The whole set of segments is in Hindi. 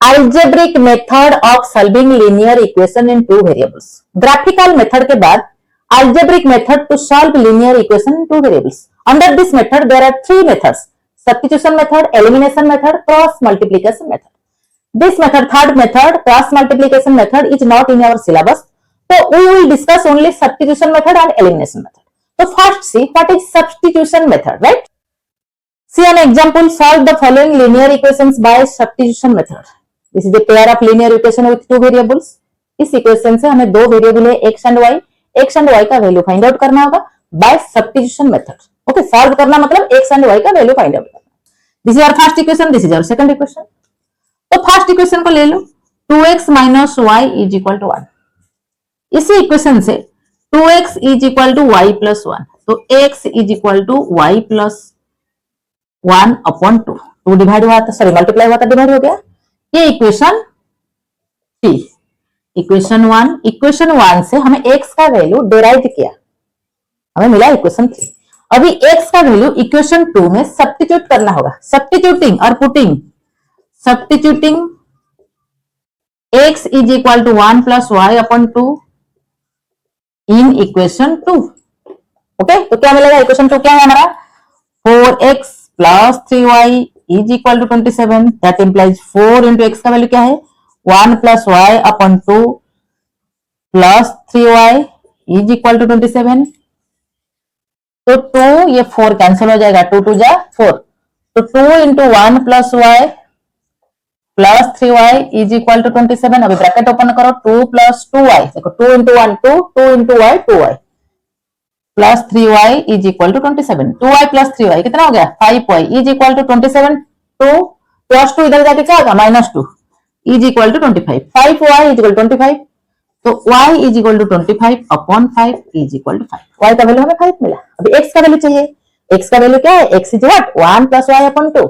algebraic method of solving linear equation in two variables. Graphical method के बाद algebraic method to solve linear equation in two variables. Under this method there are three methods: substitution method, elimination method, cross multiplication method. This method, third method, cross multiplication method, is not in our syllabus. So we will discuss only substitution method and elimination method. So first see what is substitution method, right? See an example. Solve the following linear equations by substitution method. This is a pair of linear equation with two variables. इस इक्वेशन से हमें दो वेरिएबल है x एंड y का वैल्यू फाइंड आउट करना होगा by substitution method. Okay, solve करना मतलब x एंड y का वैल्यू फाइंड आउट करना. This is our first equation, this is our second equation. तो फर्स्ट इक्वेशन को ले लो, 2x - y = 1. इसी इक्वेशन से 2x = y + 1. तो x = y + 1/2. 2 डिवाइड हुआ था, सॉरी मल्टीप्लाई हुआ था, डिवाइड हो गया. ये इक्वेशन 3. इक्वेशन 1 से हमें x का वैल्यू डिराइव किया, हमें मिला इक्वेशन 3. अभी x का वैल्यू इक्वेशन 2 में सब्स्टिट्यूट करना होगा. सब्स्टिट्यूटिंग और पुटिंग, सब्स्टिट्यूटिंग x = 1 + y/2 इन इक्वेशन 2. ओके, तो क्या मिलेगा? इक्वेशन 2 क्या है हमारा? 4x + 3y = 27. That implies 4 into x का वैल्यू क्या है? 1 + y/2 + 3y = 27. तो 2 ये 4 कैंसिल हो जाएगा, 2 2 जा 4. तो 2 into 1 + y + 3y = 27. अभी ब्रैकेट ओपन करो, 2 + 2y, देखो 2 into 1 2, 2 into y 2y + 3y = 27. 2y + 3y कितना हो गया? 5y = 27. 2 + 2 इधर जाके क्या होगा? -2 = 25. 5y = 25. तो y = 25/5 = 5. y का वैल्यू हमें 5 मिला. अभी x का वैल्यू चाहिए. x का वैल्यू क्या है? x is what? 1 + y/2.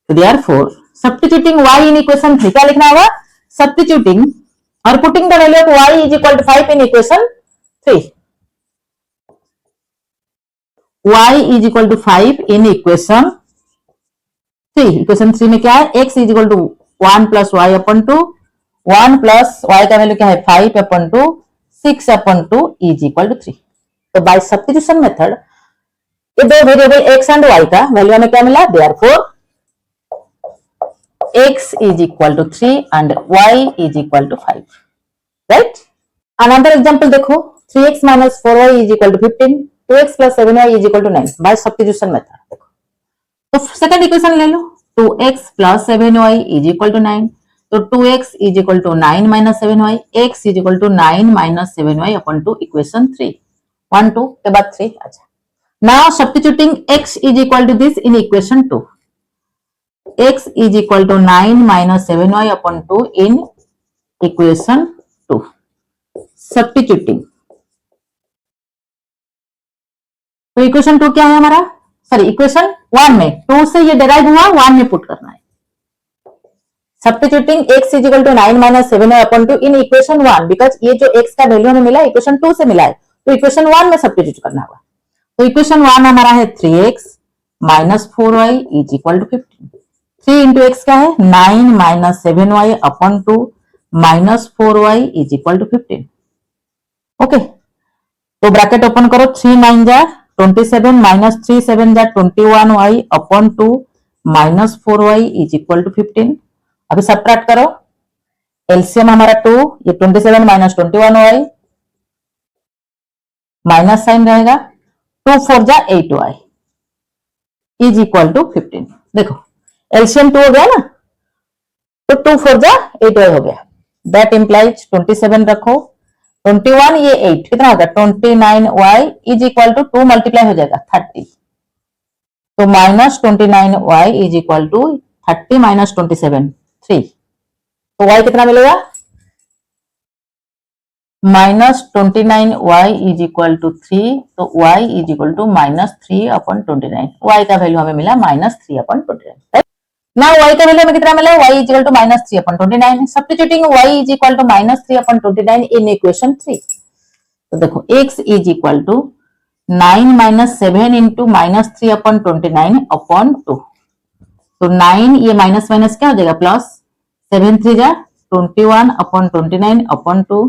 So therefore substituting y in equation 3, क्या लिखना होगा? Substituting और putting the value of y = 5 in equation 3. y = 5 in equation 3. Equation 3 में क्या है? x = 1 + y/2. 1 + y का वैल्यू क्या है? 5/2. 6/2 = 3. तो बाय सब्स्टिट्यूशन मेथड ये दो वेरिएबल x एंड y का वैल्यू हमें क्या मिला? Therefore x = 3 and y = 5. Right? Another example देखो, 3x - 4y = 15. 2x + 7y = 9 bye substitution method. देखो, तो सेकंड इक्वेशन ले लो, 2x + 7y = 9. तो 2x = 9 - 7y, x = 9 - 7y/2 equation 3. 1 2 के बाद 3. अच्छा, now substituting x = this in equation 2. x = 9 - 7y/2 in equation 2. Substituting, तो इक्वेशन 2 क्या है हमारा? सॉरी इक्वेशन 1 में 2 से ये डिराइव हुआ, 1 में पुट करना है. Substituting x = 9 - 7y/2 in equation 1, because ये जो x का वैल्यू हमें मिला इक्वेशन 2 से मिला है, तो इक्वेशन 1 में सब्स्टिट्यूट करना होगा. तो इक्वेशन 1 हमारा है 3x - 4y = 15. 3 into x क्या है? 9 - 7y/2 -4y = 15. ओके, तो ब्रैकेट ओपन करो, 3 9 जा 27 -3 7 जा 21y/2 -4y = 15. अभी सबट्रैक्ट करो, एलसीएम हमारा 2, ये 27 - 21y, माइनस साइन रहेगा, 2 4 जा 8y = 15. देखो एलसीएम 2 हो गया ना, तो 2 4 जा 8y हो गया. दैट इंप्लाइज 27 रखो, 21 ये 8 कितना होगा? 29y = 2 मल्टीप्लाई हो जाएगा 30. तो -29y = 30 - 27 3. तो y कितना मिलेगा? -29y = 3. तो y = -3/29. y का वैल्यू हमें मिला -3/29. राइट? नाउ y का वैल्यू हमें कितना मिला? y = -3/29. सब्स्टिट्यूटिंग y = -3/29 इन इक्वेशन 3. तो देखो x = 9 - 7 into -3/29/2. तो 9 ये माइनस माइनस क्या हो जाएगा? प्लस 7 3 जा 21 अपॉन 29 अपॉन 2,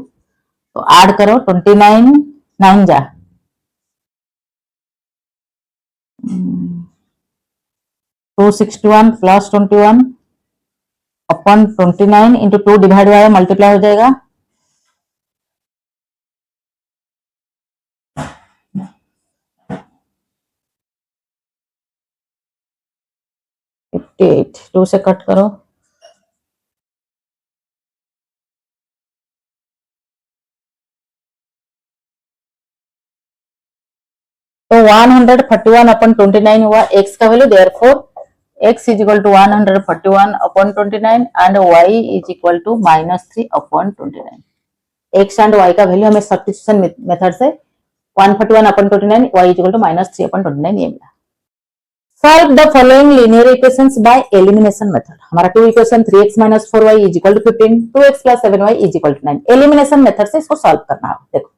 तो ऐड करो 29 9 जा 261 plus 21 upon 29 into 2 divide by multiply हो जाएगा 58, 2 से कट करो तो 141 अपॉन 29 हुआ x का value, therefore x is equal to 141 upon 29 and y is equal to -3 upon 29। x and y का वैल्यू हमें सब्स्टिट्यूशन मेथड से 141 upon 29 y is equal to -3 upon 29 ये मिला। Solve the following linear equations by elimination method. हमारा two equation 3x - 4y is equal to 15, 2x + 7y is equal to 9। Elimination method से इसको सॉल्व करना है। देखो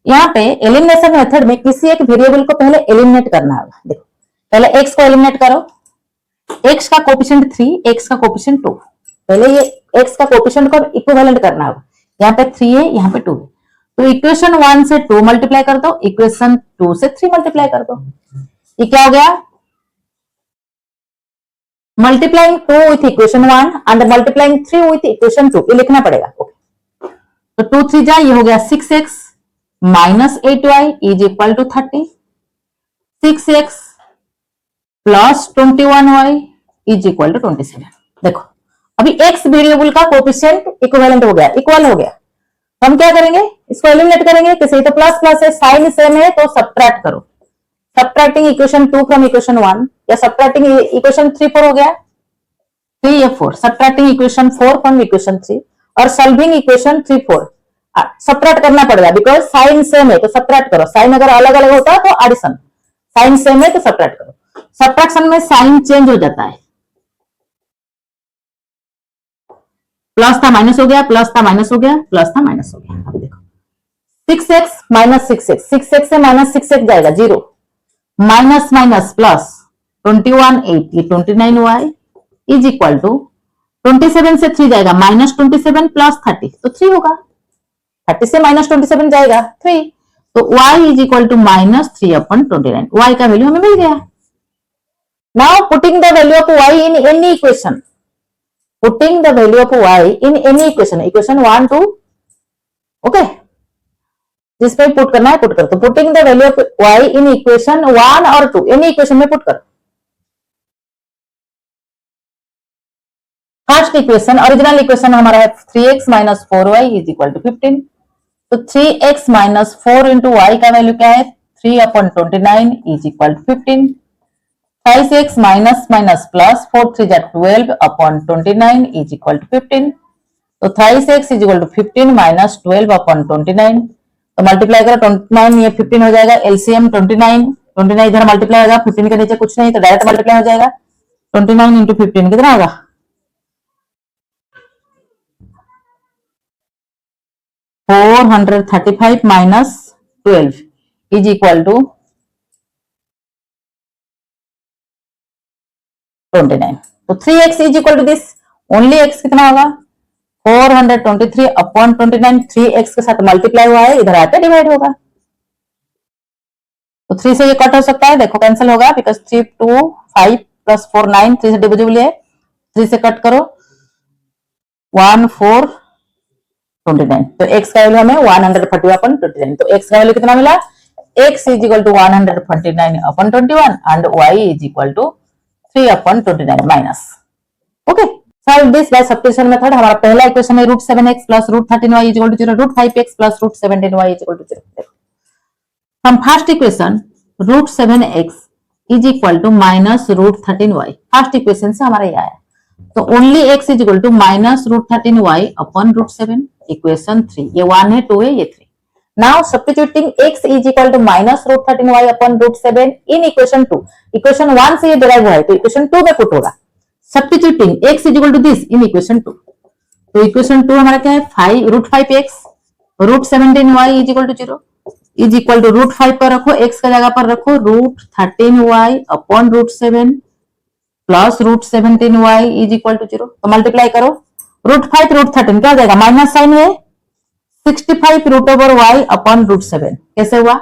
यहाँ पे एलिमिनेशन मेथड में किसी एक वेरिएबल को पहले एलिमिनेट करना होगा। देखो पहले x को एलिमिनेट करो, x का कोएफिशिएंट 3, x का कोएफिशिएंट 2, पहले ये x का कोएफिशिएंट को इक्विवेलेंट करना होगा। यहाँ पे 3 है, यहाँ पे 2 है, तो इक्वेशन 1 से 2 मल्टीप्लाई कर दो, इक्वेशन 2 से 3 मल्टीप्लाई कर दो। ये क्या हो गया, multiplying 2 with equation 1 and multiplying 3 with equation 2, ये लिखना पड़ेगा। तो 2 3 जा, ये हो गया 6x -8y is equal to 30, 6x plus 21y is equal to 27। देखो अभी x वेरिएबल का कोएफिशिएंट इक्विवेलेंट हो गया, इक्वल हो गया। हम क्या करेंगे, इसको एलिमिनेट करेंगे। किसी तो प्लस प्लस है, साइन सेम है, तो सब्ट्रैक्ट करो। सब्ट्रैक्टिंग इक्वेशन 2 फ्रॉम इक्वेशन 1 या सब्ट्रैक्टिंग इक्वेशन 3 4 हो गया, 3 या 4, सब्ट्रैक्टिंग इक्वेशन 4 फ्रॉम इक्वेशन 3 और सॉल्विंग इक्वेशन 3 4 सब्ट्रैक्ट करना पड़ेगा बिकॉज साइन सेम है, तो सब्ट्रैक्ट करो। साइन अगर अलग अलग होता है तो एडिशन, साइन सेम है तो सब्ट्रैक्ट करो। सब्ट्रैक्शन में साइन चेंज हो जाता है, प्लस था माइनस हो गया, प्लस था माइनस हो गया, प्लस था माइनस हो गया। अभी देखो 6x - 6x, 6x से -6x जाएगा 0, माइनस माइनस प्लस 21 8 ये 29y इज इक्वल टू 27 से 3 जाएगा -27 प्लस 30, तो 3 होगा। 30 से -27 जाएगा 3, तो y is equal to -3 upon 29। y का वैल्यू हमें मिल गया। Now putting the value of y in any equation, putting the value of y in any equation, equation 1 2, okay, जिस पे पुट करना है पुट करो। तो putting the value of y in equation 1 और 2 एनी इक्वेशन में पुट करो। फर्स्ट इक्वेशन, ओरिजिनल इक्वेशन हमारा है 3x - 4y is equal to 15, तो 3x - 4 इंटू वाई का वैल्यू क्या है, 3 upon 29 is equal to 15, 5x minus minus plus 4 3 जा 12 अपॉन 29 इज इक्वल टू 15, तो 5x is equal to 15 minus 12 upon 29, तो मल्टीप्लाई करो 29 ये 15 हो जाएगा, एलसीएम 29 इधर मल्टीप्लाई होगा, 15 के नीचे कुछ नहीं तो डायरेक्ट मल्टीप्लाई हो जाएगा। 29 इंटू 15 कितना होगा, 435 माइनस 12 इज इक्वल टू 29, तो 3x is equal to this, only x कितना होगा 423 अपॉन 29, 3x के साथ मल्टीप्लाई हुआ है, इधर आते डिवाइड होगा, तो 3 से ये कट हो सकता है, देखो कैंसिल होगा बिकॉज 3 2 5 प्लस 4 9, 3 से डिविजिबल है, 3 से कट करो 1 4 29, तो x का वैल्यू हमें 141 अपॉन 29, तो x का वैल्यू कितना मिला, x is equal to 149 upon 21 and y is equal to 3 upon 29 minus. Okay, solve this by substitution method. हमारा पहला इक्वेशन है √7x plus √13y is equal to 0, √5x plus √17y is equal to 0। हम first equation √7x is equal to minus √13y, first equation से हमारा ये आया, तो only x is equal to minus √13y upon √7, equation 3, ये 1 है 2 है ये 3। Now substituting x is equal to minus √13y upon √7 in equation 2, equation 1 से ये डिराइव हुआ है तो इक्वेशन 2 में पुट होगा। Substituting x is equal to this in equation 2, तो इक्वेशन 2 हमारा क्या है, √5x √17y is equal to 0 is equal to √5 पर रखो, x का जगह पर रखो √13y upon √7 plus √17y is equal to 0। तो मल्टीप्लाई करो, √5 √13 क्या हो जाएगा, माइनस साइन है 65 √y अपॉन √7। कैसे हुआ,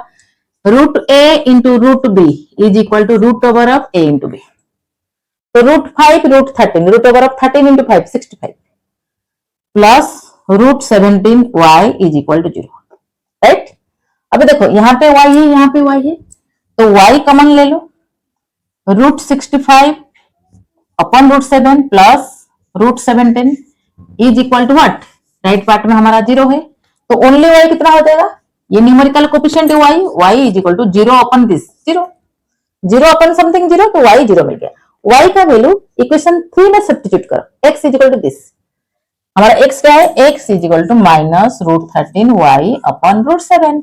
√a into √b is equal to √a into b। तो √5 √13 √13 into 5 65 plus √17y is equal to 0, right. अभी देखो यहाँ पे y है, यहाँ पे y है, तो y कॉमन ले लो, √65 upon √7 plus √17 is equal to what, right part में हमारा 0 है, तो ओनली y कितना हो जाएगा, ये न्यूमेरिकल कोफिशिएंट है y is equal to 0 upon this 0, 0 upon something 0, तो y 0 मिल गया। y का वैल्यू इक्वेशन 3 में सब्स्टिट्यूट करो, x is equal to this, हमारा x क्या है, x is equal to minus √13y upon √7।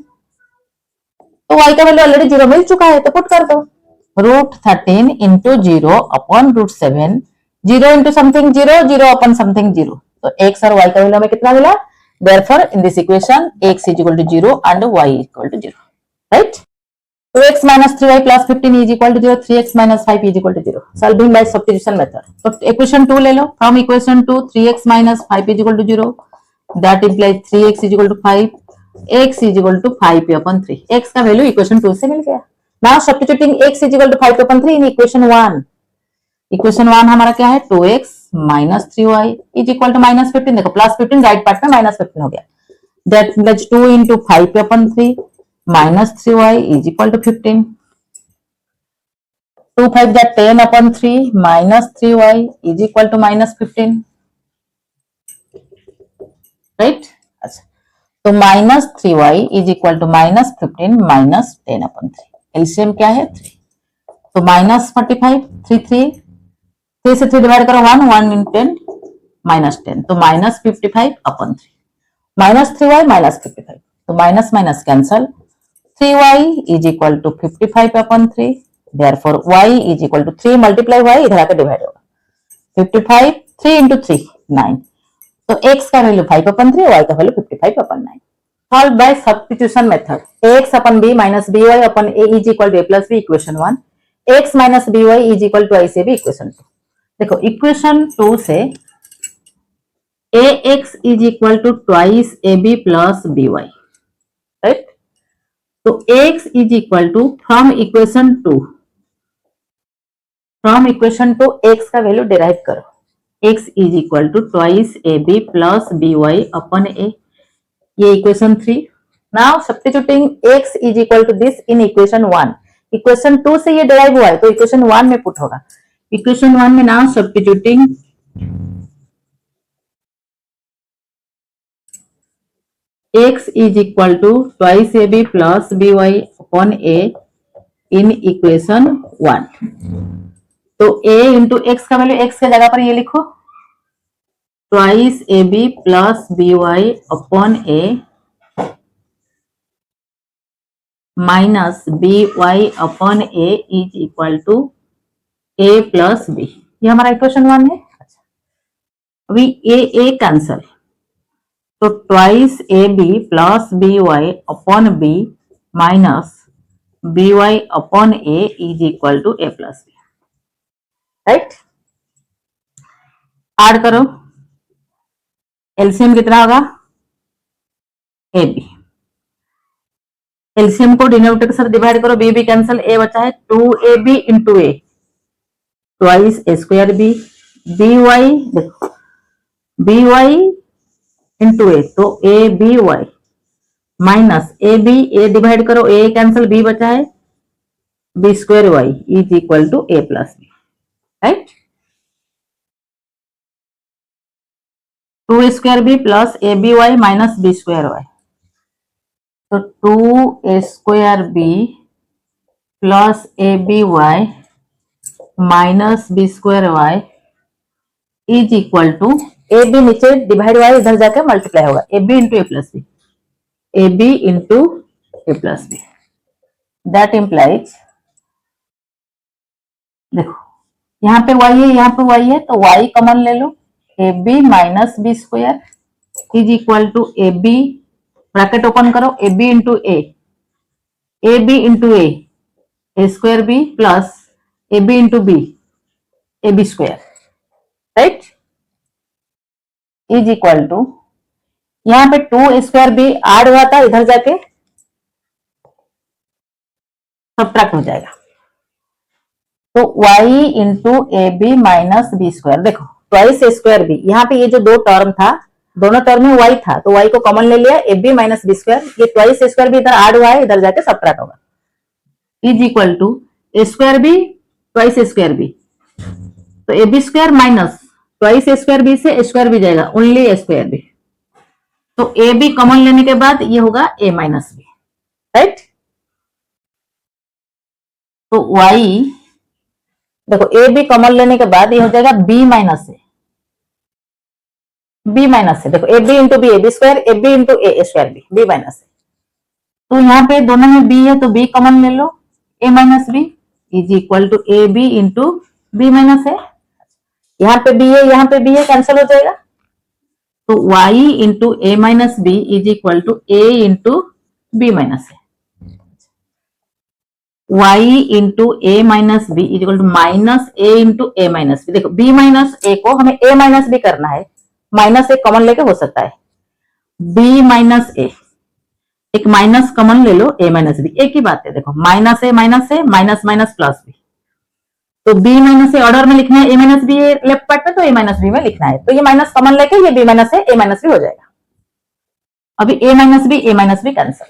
तो y का वैल्यू ऑलरेडी 0 मिल चुका है, तो पुट कर दो, √13 into 0 upon √7, 0 into something 0, 0 upon something 0, तो x और y का वैल्यू हमें कितना मिला, therefore in this equation x is equal to 0 and y is equal to 0, right। 2x minus 3y plus 15 is equal to 0, 3x minus 5 is equal to 0, solving by substitution method। तो equation 2 ले लो, from equation 2 3x minus 5 is equal to 0, that implies 3x is equal to 5, x is equal to 5 upon 3, x का वैल्यू equation 2 से मिल गया। now substituting x is equal to 5 upon 3 in equation 1, equation 1 हमारा क्या है, 2x minus 3y is equal to minus 15, देखो प्लस 15 राइट पार्ट में माइनस 15 हो गया, that means 2 into 5 upon 3 minus 3y is equal to 15, 2 5 that 10 upon 3 minus 3y is equal to minus 15, right. अच्छा, तो minus 3y is equal to minus 15 minus 10 upon 3, LCM क्या है 3, तो माइनस 45 3 से 3 डिवाइड करो 1 1 इन 10 माइनस 10, तो minus 55 upon 3, minus 3y minus 55, तो minus minus cancel, 3y is equal to 55 upon 3, therefore y is equal to 3 multiply y इधर आकर डिवाइड होगा, 55 3 इंटू 3 9, तो x का वैल्यू 5 अपॉन 3, y का value 55 upon 9। Solve by substitution method, ax upon b minus by upon a is equal to a plus b equation 1, x minus by is equal to i से b इक्वेशन 2। देखो इक्वेशन 2 से ax is equal to twice ab plus by, right. तो ax is equal to from equation 2 x का वैल्यू डिराइव करो, x is equal to twice ab plus by upon a, ये equation 3। Now substituting x is equal to this in equation 1, equation 2 से ये डिराइव हुआ है तो इक्वेशन 1 में पुट होगा, इक्वेशन 1 में now substituting x is equal to twice ab plus by upon a in equation 1, तो a इंटू x का वैल्यू x के जगह पर ये लिखो, twice ab plus by upon a minus by upon a is equal to a plus b, ये हमारा इक्वेशन 1 है। अच्छा, अभी a कैंसल, तो twice ab plus by upon b minus by upon a is equal to a plus b, right. Add करो, एलसीएम कितना होगा, ab, एलसीएम को डिनोमिनेटर के साथ डिवाइड करो, b कैंसल, a बचा है 2ab into a twice a square b, by देखो by इंटू a, तो a by minus a divide करो, a कैंसल, b बचा है b square y is equal to a plus b, right. 2a square b plus a b y minus b square y, तो 2a square b plus a b y minus b square y is equal to A B नीचे डिवाइड y इधर जाके मल्टीप्लाई होगा, A B into A plus B, A B into A plus B, that implies, देखो यहाँ पे y है, यहाँ पे y है, तो y कॉमन ले लो, a B minus B square is equal to A b, bracket open करो, a B into A B into a square b plus a B into b, A b square, right, is equal to, यहाँ पे 2 स्क्वायर बी ऐड हुआ था, इधर जाके सब्ट्रैक्ट हो जाएगा। तो y into A B minus B square, देखो ट्वाइस ए स्क्वायर बी, यहाँ पे ये जो दो टर्म था, दोनों टर्म में y था, तो y को कॉमन ले लिया, a B minus B square, ये ट्वाइस ए स्क्वायर बी इधर ऐड हुआ है, इधर जाके सब्ट्रैक्ट होगा, is equal to a square b twice A square b, तो ए बी स्क्वायर माइनस ट्वाइस ए स्क्वायर बी से ए स्क्वायर बी जाएगा, ओनली ए स्क्वायर बी, तो ए बी कॉमन लेने के बाद ये होगा ए माइनस बी, राइट। तो y, देखो ए बी कॉमन लेने के बाद ये हो जाएगा b minus a, B minus a, देखो a B into b A b square, a B into a square b, b minus a, तो यहाँ पे दोनों में बी है तो बी कॉमन ले लो, a minus B is equal to A B into B minus a, यहाँ पे बी है, यहाँ पे बी है, कैंसिल हो जाएगा, तो y into A minus B is equal to A into B minus A, y into A minus B is equal to minus A into A minus B, देखो b माइनस ए को हमें a माइनस बी करना है, माइनस ए कॉमन लेके हो सकता है, b माइनस ए, एक माइनस कॉमन ले लो, a माइनस बी, एक ही बात है, देखो माइनस ए माइनस माइनस प्लस बी, तो b माइनस ए ऑर्डर में लिखना है, a minus be left part में, तो a माइनस बी में लिखना है, तो ये माइनस कॉमन लेके ये b माइनस ए माइनस बी हो जाएगा, अभी a minus B cancel,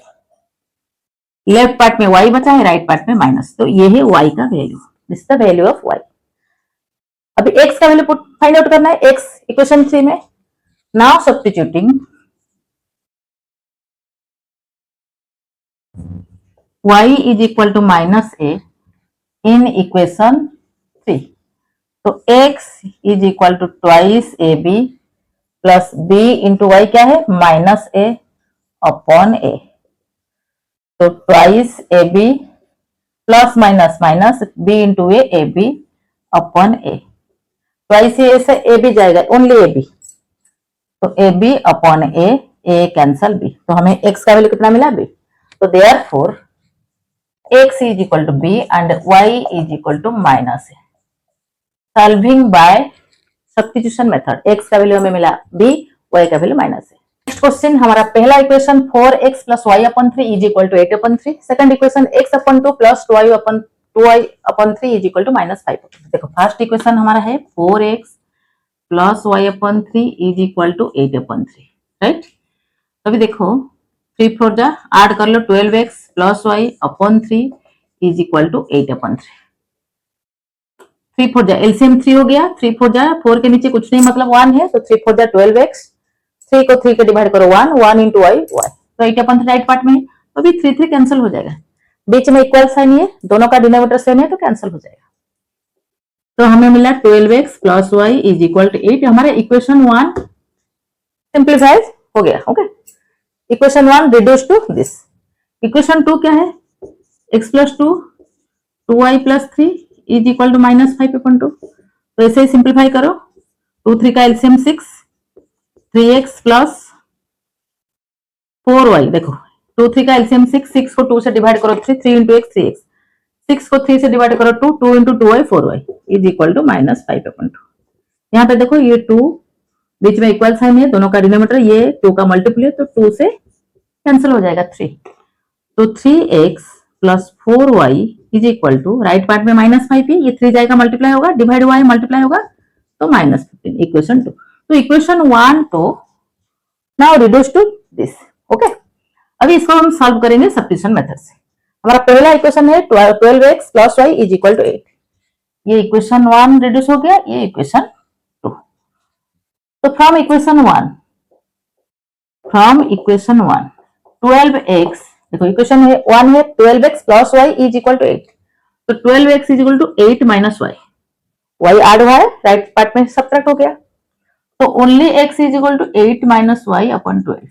left part में y बचा है, राइट पार्ट में माइनस, तो ये है y का value, this is the value of y। अभी x का वैल्यू फाइंड आउट करना है, x इक्वेशन 3 में, now substituting y is equal to minus a in equation 3, तो x is equal to twice a b plus b into y, क्या है माइनस ए अपॉन ए, तो twice a b plus minus minus b into A B upon a, twice a से ए बी जाएगा, ओनली ए बी, तो A B upon A cancel B, तो हमें x का वैल्यू कितना मिला, बी, तो therefore x is equal to B and y is equal to minus A, solving by substitution method, x का वैल्यू हमें मिला b, y का value minus A. Next question, हमारा पहला equation 4x plus y upon 3 is equal to 8 upon 3, second equation x upon 2 plus 2y upon 3 is equal to minus 5। देखो फर्स्ट इक्वेशन हमारा है 4x plus y upon 3 is equal to 8 upon 3, right. अभी देखो 3 4 जा ऐड कर लो, 12x plus y upon 3 is equal to 8 upon 3, 3 4 जा एलसीएम 3 हो गया, 3 4 जा 4 के नीचे कुछ नहीं मतलब 1 है, तो 3 4 जा 12x, 3 को 3 के डिवाइड करो 1, 1 इंटू y, तो 8 अपन 3 राइट पार्ट में है, तो अभी 3 3 कैंसिल हो जाएगा, बीच में इक्वल साइन है, दोनों का डिनोमिनेटर सेम है तो कैंसिल हो जाएगा, तो हमें मिला 12x plus y is equal to 8, हमारा इक्वेशन 1 सिंप्लीफाइड हो गया, okay. Equation 1 reduce to this, equation 2 क्या है, x plus 2 2y plus 3 is equal to minus 5 upon 2, तो ऐसे ही सिंप्लीफाई करो, 2 3 का एलसीएम 6, 3x प्लस 4y, देखो 2 3 का एलसीएम 6, 6 को 2 से डिवाइड करो 3, 3 इंटू x 3x, 6 को 3 से डिवाइड करो 2, 2 into 2y 4y is equal to minus 5 upon 2। यहाँ पे देखो ये 2 बीच में इक्वल साइन है, दोनों का डिनोमिनेटर ये 2 का मल्टीपल है, तो 2 से कैंसिल हो जाएगा 3, तो 3x plus 4y is equal to, right part में माइनस 5 है, ये 3 जाएगा मल्टीप्लाई होगा, डिवाइड हुआ है मल्टीप्लाई होगा, तो माइनस 15, इक्वेशन 2। तो इक्वेशन 1 तो now reduce to this, okay. अभी इसको हम सॉल्व करेंगे सब्स्टिट्यूशन मेथड से। हमारा पहला इक्वेशन है 12x plus y is equal to 8, ये इक्वेशन 1 रिड्यूस हो गया, ये इक्वेशन 2, तो फ्रॉम इक्वेशन 1 12x, देखो इक्वेशन है 1 है 12x plus y is equal to 8, तो 12x is equal to 8 minus y add हुआ है, राइट पार्ट में सब्ट्रैक्ट हो गया, तो only x is equal to 8 minus y upon 12,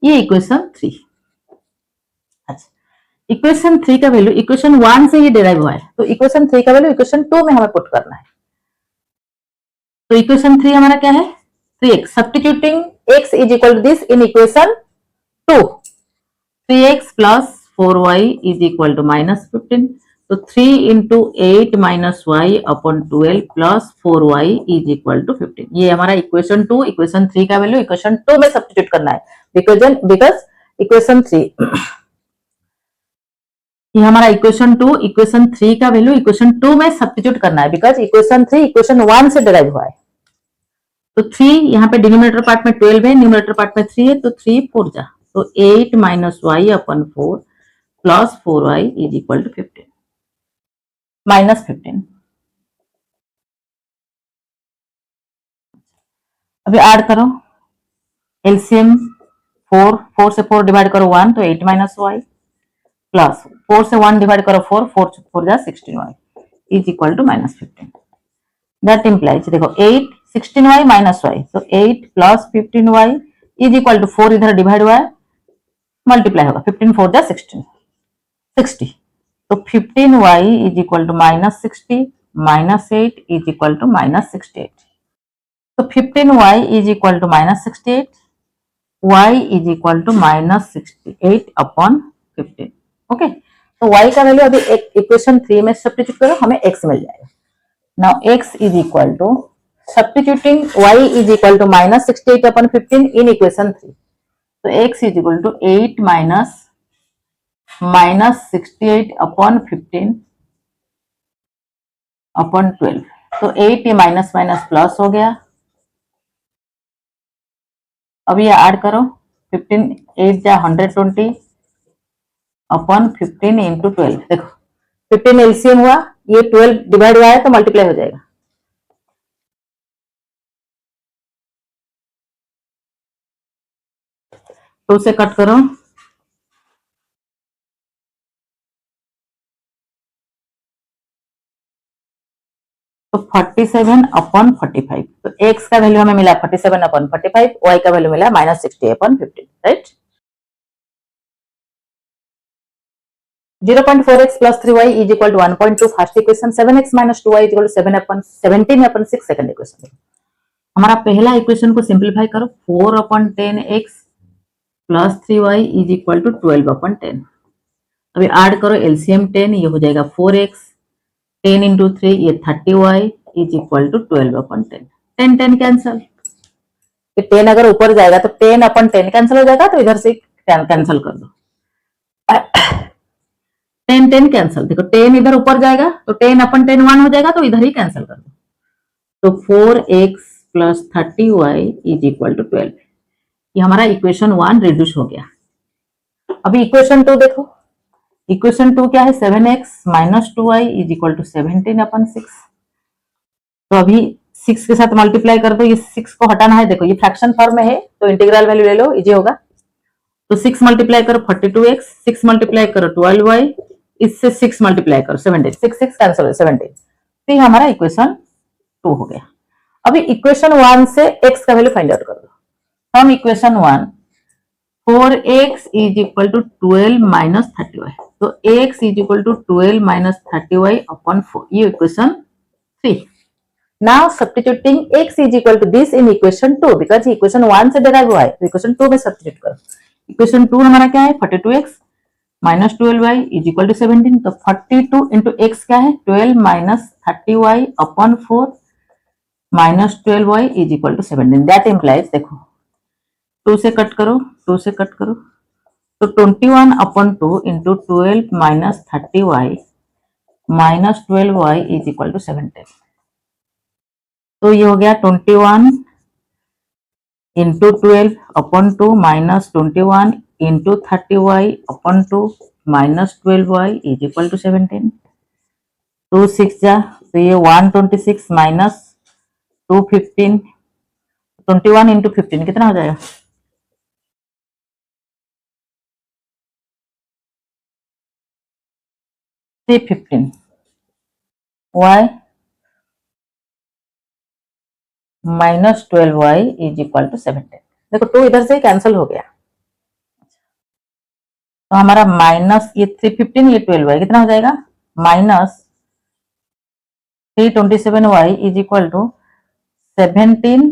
ये इक्वेशन 3। अच्छा, इक्वेशन 3 का वैल्यू इक्वेशन 1 से ही डिराइव हुआ है, तो इक्वेशन 3 का वैल्यू इक्वेशन 2 में हमें पुट करना है, तो इक्वेशन 3 हमारा क्या है 3x, substituting x is equal to this in equation 2, 3x plus 4y is equal to minus 15, तो 3 into 8 minus y upon 12 plus 4y is equal to 15। ये हमारा इक्वेशन 2, इक्वेशन 3 का वैल्यू इक्वेशन 2 में सब्स्टिट्यूट करना है, बिकॉज इक्वेशन 3 ये हमारा इक्वेशन 2, इक्वेशन 3 का वैल्यू इक्वेशन 2 में सब्स्टिट्यूट करना है, बिकॉज इक्वेशन 3 इक्वेशन 1 से डिराइव हुआ है। तो 3 यहाँ पे डिनोमिनेटर पार्ट में 12 है, न्यूमरेटर पार्ट में 3 है, तो 3 4 जा, तो 8 minus y upon 4 plus 4y is equal to 15 minus 15। अभी ऐड करो एलसीएम 4 से 4 डिवाइड करो 1, तो 8 माइनस वाई प्लस 4 से 1 डिवाइड करो 4, 4 जा 16y is equal to minus 15। That implies, देखो 8 16y माइनस वाई, तो 8 plus 15y is equal to 4 इधर डिवाइड हुआ है, मल्टीप्लाई होगा, 15 4 जा 16 60, तो 15y is equal to minus 60 minus 8 is equal to minus 68। तो 15y is equal to minus 68, y is equal to minus 68 upon 15। Okay, तो y का वैल्यू अभी इक्वेशन 3 में सब्स्टिट्यूट करो, हमें x मिल जाएगा। Now x is equal to substituting y is equal to minus 68 upon 15 in equation 3, तो x is equal to 8 minus 68 upon 15 upon 12, तो 8 ये माइनस माइनस प्लस हो गया। अब ये ऐड करो, 15 8 जा 120 अपॉन 15 इंटू 12, देखो 15 एलसीएम हुआ, ये 12 डिवाइड हुआ है तो मल्टीप्लाई हो जाएगा, तो उसे कट करो, तो 47 अपॉन 45, तो x का वैल्यू हमें मिला 47 अपॉन 45, y का वैल्यू मिला minus 60 upon 15, right. 0.4x plus 3y is equal to 1.2 first equation, 7x minus 2y is equal to 7 upon 17 upon 6 second equation. हमारा पहला इक्वेशन को सिंप्लीफाई करो, 4 upon 10x plus 3y is equal to 12 upon 10। अभी ऐड करो एलसीएम 10, ये हो जाएगा 4x, 10 इंटू 3 ये 30y is equal to 12 upon 10। 10 10 cancel, 10 अगर ऊपर जाएगा तो 10 अपॉन 10 कैंसिल हो जाएगा, तो इधर से कैंसिल कर दो, 10 10 कैंसिल, देखो 10 इधर ऊपर जाएगा तो 10 अपॉन 10 1 हो जाएगा, तो इधर ही कैंसिल कर दो, तो 4x plus 30y is equal to 12। ये हमारा इक्वेशन 1 रिड्यूस हो गया। अभी इक्वेशन 2 देखो, इक्वेशन 2 क्या है, 7x minus 2y is equal to 17 upon 6, तो अभी 6 के साथ मल्टीप्लाई कर दो, ये 6 को हटाना है, देखो ये फ्रैक्शन फॉर्म में है तो इंटीग्रल वैल्यू ले लो, इजी होगा, तो 6 मल्टीप्लाई करो 42x, 6 मल्टीप्लाई करो 12y, इससे 6 मल्टीप्लाई करो 17, 6 6 कैंसिल हो 17, तो ये हमारा इक्वेशन 2 हो गया। अभी इक्वेशन 1 से x का वैल्यू फाइंड आउट कर दो, from equation 1 4x is equal to 12 minus 30y, तो x is equal to 12 minus 30y upon 4, ये equation 3। Now substituting x is equal to this in equation 2, because equation 1 से derive हुआ है, तो equation 2 में सब्स्टिट्यूट करो। इक्वेशन 2 हमारा क्या है, 42x minus 12y is equal to 17, तो 42 इंटू एक्स क्या है 12 minus 30y upon 4 minus 12y is equal to 17। That implies, देखो 2 से कट करो, 2 से कट करो, तो 21 upon 2 into 12 minus 30y minus 12y is equal to 17, तो ये हो गया 21 into 12 upon 2 minus 21 into 30y upon 2 minus 12y is equal to 17, 2 6 जा, तो ये 126 माइनस 215, 21 इंटू 15 कितना हो जाएगा, 315, y minus 12y is equal to 17। देखो 2 इधर से कैंसिल हो गया, तो हमारा माइनस ये 315 ये 12y कितना हो जाएगा, minus 327y is equal to 17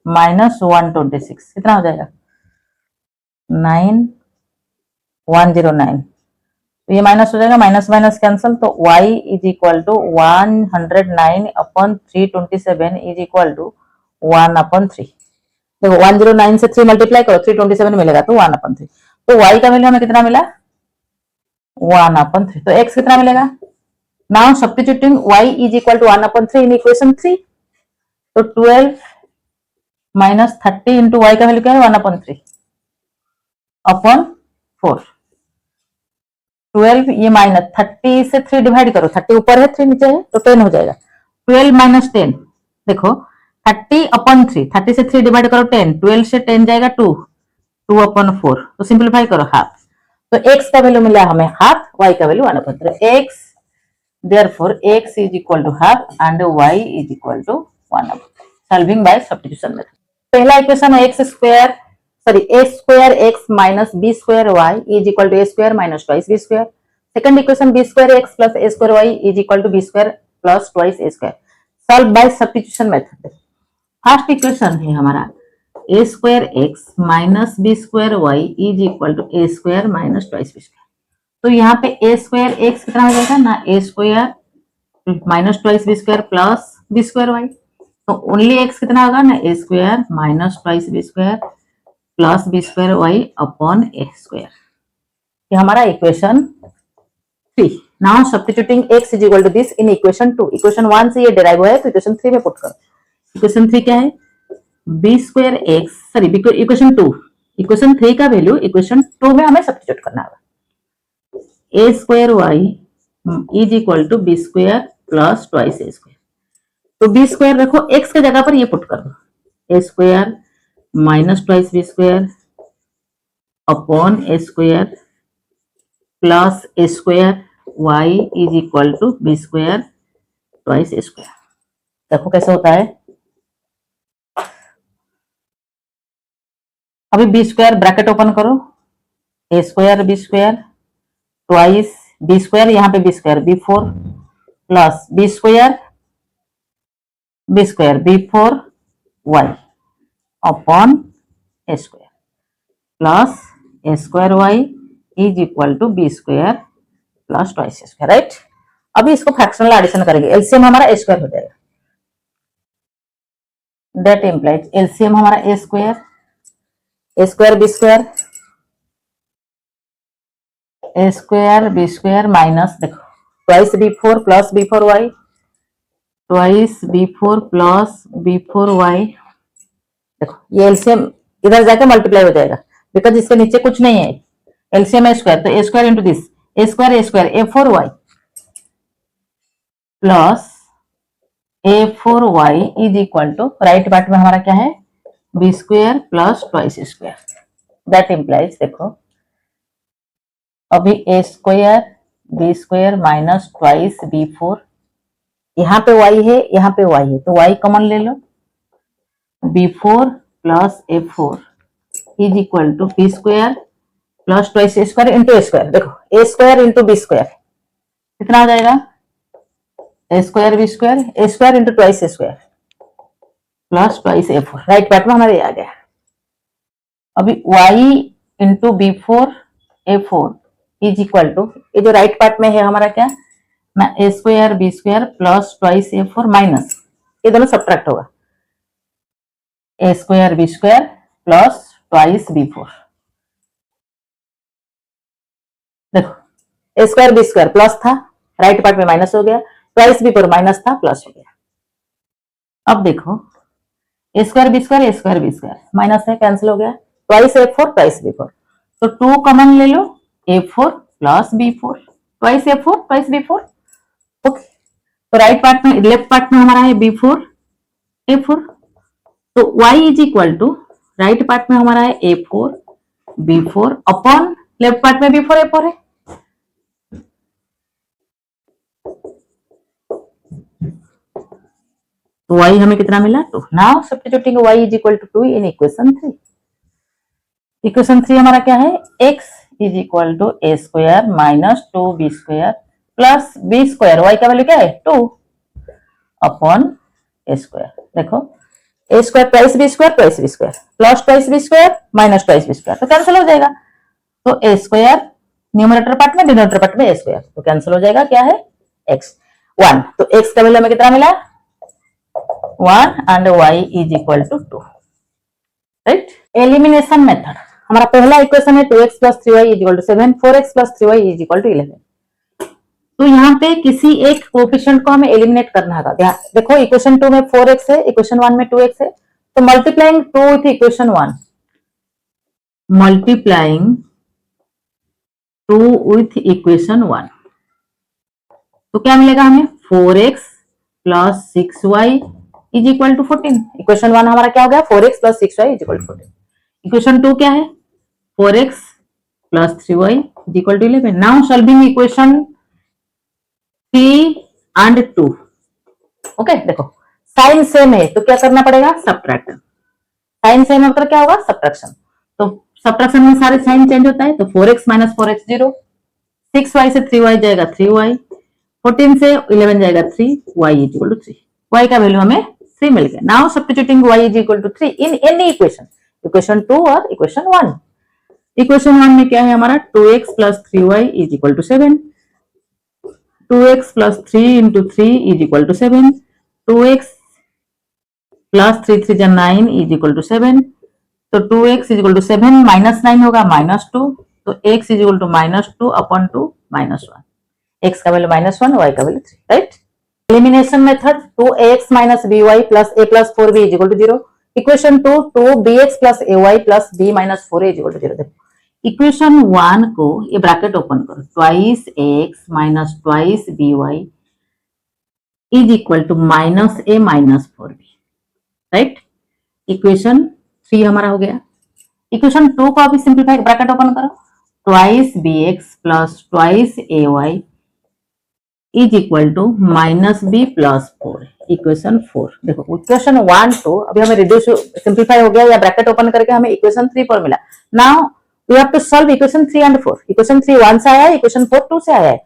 minus 126 कितना हो जाएगा, 9109, तो ये माइनस हो जाएगा, माइनस माइनस कैंसल, तो y is equal to 109 upon 327 is equal to 1/3। देखो 109 से 3 मल्टीप्लाई करो, 327 मिलेगा, तो 1/3। तो y का वैल्यू हमें कितना मिला? 1/3। तो x कितना मिलेगा? Now substituting y is equal to 1/3 in equation 3, तो 12 माइनस 30 इंटू y का वैल्यू क्या है? 1/3 अपॉन 4। 12 ये माइनस 30 से 3 डिवाइड करो, 30 ऊपर है 3 नीचे है, तो 10 हो जाएगा। 12 माइनस 10, देखो 30/3, 30 से 3 डिवाइड करो 10, 12 से 10 जाएगा 2, 2/4, तो सिंप्लीफाई करो हाफ। तो x का वैल्यू मिला हमें हाफ, y का value 1/3। x therefore x is equal to half and y is equal to 1/3, solving by substitution method। पहला इक्वेशन है x square a square x minus b square y is equal to a square minus twice b square। Second equation b square x plus a square y is equal to b square plus twice a square, solve by substitution method। First equation है हमारा a square x minus b square y is equal to a square minus twice b square। तो यहाँ पे a square x कितना हो जाएगा ना, a square minus twice b square plus b square y, तो ओनली x कितना होगा ना, a square minus twice b square plus b square y upon a square. ये हमारा equation 3। Now substituting x is equal to this in equation 2। Equation 1 से ये डिराइव हुआ है, तो इक्वेशन 3 में पुट करो। इक्वेशन 3 क्या है? B square x, sorry equation 2, equation 3 का वैल्यू इक्वेशन 2 में हमें सब्स्टिट्यूट करना होगा। A square y is equal to b square plus twice A square. तो बी स्क्वायर रखो, एक्स के जगह पर ये पुट कर दो, a square minus twice b square upon a square plus a square y is equal to b square twice A square. देखो कैसे होता है। अभी बी स्क्वायर ब्रैकेट ओपन करो, a square b square twice b square, यहाँ पे b square b four plus b square b four y upon a square plus a square y is equal to b square plus twice A square, right. अभी इसको फ्रैक्शनल एडिशन करेंगे, एलसीएम हमारा ए स्क्वायर हो जाएगा। दैट इंप्लाइज एलसीएम हमारा a square b square minus देखो twice b four plus b four y, twice b four plus b four y. देखो ये एलसीएम इधर जाके मल्टीप्लाई हो जाएगा, बिकॉज इसके नीचे कुछ नहीं है, एलसीएम ए स्क्वायर, तो a square into this a square a four y plus a four y is equal to right part में हमारा क्या है, b square plus twice square. That implies देखो अभी a square b square minus twice b four, यहाँ पे वाई है यहाँ पे वाई है, तो वाई कॉमन ले लो, b four plus a four is equal to b square plus twice A square into a square. देखो a square into b square कितना हो जाएगा, a square into twice A square plus twice a four, right part में हमारे आ गया। अभी y into b four a four is equal to, ये जो राइट पार्ट में है हमारा क्या ना, a square b square plus twice a four minus, ये दोनों सब्ट्रैक्ट होगा, a square b square plus twice b four. देखो a square b square plus था, राइट पार्ट में माइनस हो गया, ट्वाइस बी फोर माइनस था प्लस हो गया। अब देखो a square b square minus है कैंसिल हो गया, twice a four twice b four, तो टू कॉमन ले लो, a four plus b four twice a four twice b four. Okay, तो राइट पार्ट में लेफ्ट पार्ट में हमारा है बी फोर ए फोर, तो y is equal to right part में हमारा है a four b four upon left part में बी फोर ए फोर है। तो y हमें कितना मिला 2। Now substituting y is equal to 2 in equation 3। Equation 3 हमारा क्या है, x is equal to a square minus 2b square plus b square, y का वैल्यू क्या है 2 अपॉन ए स्क्वायर। देखो a square twice b square plus twice b square minus twice b square, तो कैंसिल हो जाएगा, तो ए स्क्वायर न्यूमरेटर पार्ट में, डिनोमिनेटर पार्ट में ए स्क्वायर, तो कैंसिल हो जाएगा, क्या है एक्स 1, तो एक्स का वैल्यू हमें कितना मिला 1 and y is equal to 2, right. Elimination method, हमारा पहला इक्वेशन है 2x plus 3y is equal to 7, 4x plus 3y is equal to 11। तो यहाँ पे किसी एक कोएफिशिएंट को हमें एलिमिनेट करना है। देखो इक्वेशन 2 में 4x है, इक्वेशन 1 में 2x है, तो multiplying 2 with equation 1, multiplying 2 with equation 1, तो क्या मिलेगा हमें 4x plus 6y is equal to 14। Equation 1 हमारा क्या हो गया 4x plus 6y is equal to 14। Equation 2 क्या है 4x plus 3y is equal to 11। Now solving equation 3 and 2। Okay, देखो साइन सेम है तो क्या करना पड़ेगा सब्ट्रैक्ट, साइन सेम है तो क्या होगा सब्ट्रैक्शन, तो सब्ट्रैक्शन में सारे साइन चेंज होता है, तो 4x माइनस 4x 0, 6y से 3y जाएगा 3y, 14 से 11 जाएगा 3y is equal to 3, y का वैल्यू हमें 3 मिल गया। Now substituting y is equal to 3 in any equation, equation 2 और इक्वेशन 1। इक्वेशन 1 में क्या है हमारा 2x plus 3y is equal to 7, 2x plus 3 into 3 is equal to 7, 2x plus 3 3 9 is equal to 7, तो 2x is equal to 7 minus 9 होगा माइनस 2, तो x is equal to minus 2 upon 2 minus 1, x का वैल्यू माइनस 1, y का value 3, right. Elimination method 2ax minus by plus a plus 4b is equal to 0। Equation 2 2bx plus ay plus b minus 4a is equal to 0। देखो इक्वेशन 1 को ये ब्रैकेट ओपन करो, twice x minus twice by is equal to minus a minus 4b, right. Equation 3 हमारा हो गया। इक्वेशन 2 को अभी सिंप्लीफाई, ब्रैकेट ओपन करो, twice bx plus twice ay is equal to minus b plus 4, equation 4। देखो इक्वेशन 1 2 अभी हमें रिड्यूस सिंप्लीफाई हो गया या ब्रैकेट ओपन करके हमें इक्वेशन 3 पर मिला। Now we have to solve equation 3 and 4। Equation 3 1 से आया है, इक्वेशन 4 2 से आया है।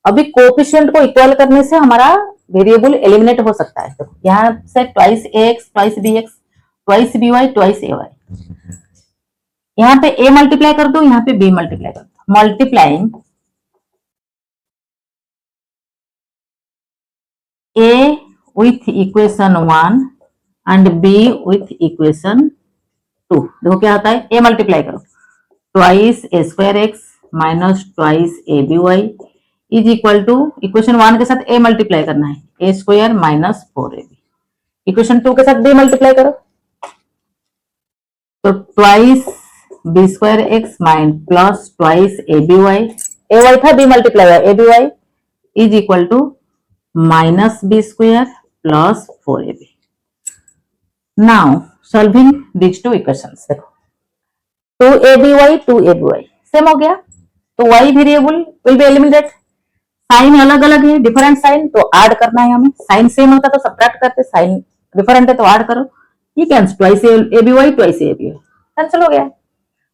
अभी कोएफिशिएंट को इक्वल करने से हमारा वेरिएबल एलिमिनेट हो सकता है। तो यहाँ से twice ax twice bx twice by twice ay, यहाँ पे a मल्टीप्लाई कर दो, यहाँ पे b मल्टीप्लाई कर दो, multiplying a with equation 1 and b with equation 2। देखो क्या आता है, a मल्टीप्लाई करो, twice a square x minus twice a by is equal to equation 1 के साथ a मल्टीप्लाई करना है, a square minus 4ab। Equation 2 के साथ b मल्टीप्लाई करो, तो twice b square x minus plus twice a by, a था b मल्टीप्लाई हुआ a by is equal to minus B square plus 4ab। Now solving these two equations, देखो 2aby सेम हो गया, तो y variable will be eliminated. Sign अलग अलग है, डिफरेंट साइन, तो ऐड करना है हमें। साइन सेम होता तो सब्ट्रैक्ट करते, साइन डिफरेंट है तो ऐड करो। ये cancel, twice aby twice ab cancel हो गया।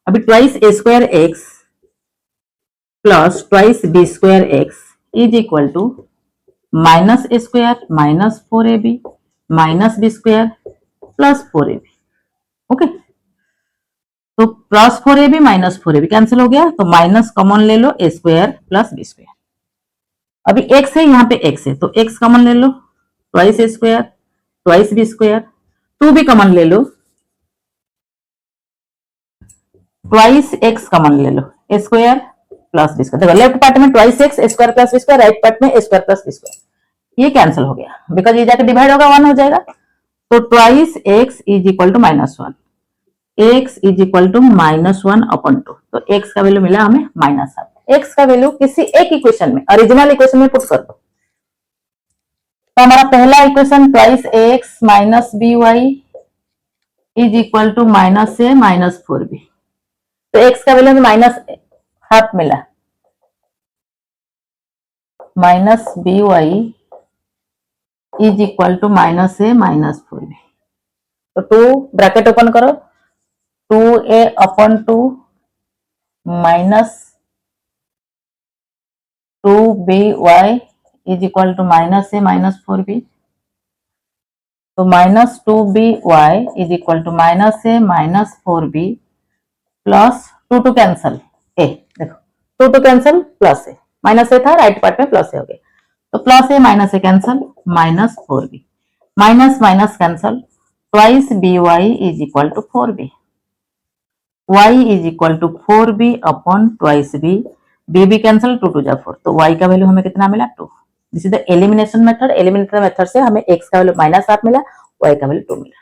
अभी twice a square x plus twice b square x is equal to minus a square minus 4ab minus B square plus 4ab। Okay, तो plus 4ab minus 4ab cancel हो गया, तो माइनस कॉमन ले लो a square plus b square. अभी x है, यहाँ पे x है, तो x कॉमन ले लो, ट्वाइस ए स्क्वायर ट्वाइस बी स्क्वायर, 2 भी कॉमन ले लो, ट्वाइस x कॉमन ले लो, a square plus b square. देखो लेफ्ट पार्ट में twice x square plus b square, right part में a square plus b square, ये कैंसिल हो गया बिकॉज ये जाके डिवाइड होगा 1 हो जाएगा। तो twice x is equal to minus 1, x is equal to minus 1 upon 2, तो एक्स का वैल्यू मिला हमें माइनस 7। एक्स का वैल्यू किसी एक इक्वेशन में, ओरिजिनल इक्वेशन में पुट कर दो। तो हमारा पहला equation twice x minus b y is equal to minus A minus 4b, तो एक्स का वैल्यू माइनस हाफ मिला, minus b y is equal to minus A minus 4b। तो 2 ब्रैकेट ओपन करो, 2a upon 2 minus 2by is equal to minus A minus 4b, तो minus 2by is equal to minus A minus 4b plus 2 two cancel a. देखो two cancel, plus a, minus a था, राइट पार्ट में प्लस ए हो गया, तो plus a minus a cancel, minus 4b, minus minus cancel, twice b y is equal to 4b, y is equal to 4b upon twice b, b cancel, 2 2 जा 4, तो y का वैल्यू हमें कितना मिला 2। This is the elimination method. Elimination method से हमें x का वैल्यू -8 मिला, y का वैल्यू 2 मिला।